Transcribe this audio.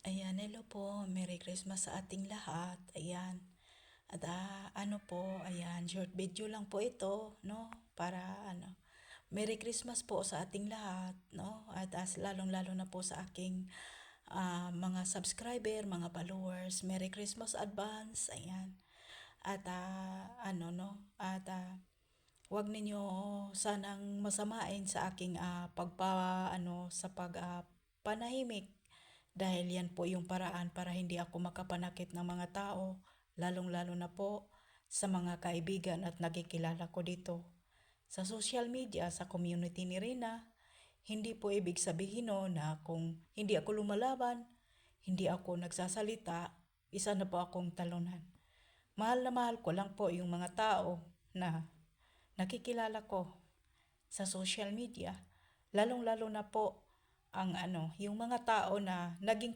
Ayan, hello po. Merry Christmas sa ating lahat. Ayan. At ayan, short video lang po ito, no? Para Merry Christmas po sa ating lahat, no? At lalong-lalo na po sa aking mga subscriber, mga followers. Merry Christmas advance. Ayan. At no? At wag ninyo sanang masamain sa aking sa panahimik dahil yan po yung paraan para hindi ako makapanakit ng mga tao, lalong-lalo na po sa mga kaibigan at nakikilala ko dito. Sa social media, sa community ni Rina, hindi po ibig sabihin no, na kung hindi ako lumalaban, hindi ako nagsasalita, isa na po akong talunan. Mahal na mahal ko lang po yung mga tao na nakikilala ko sa social media, lalong-lalo na po ang yung mga tao na naging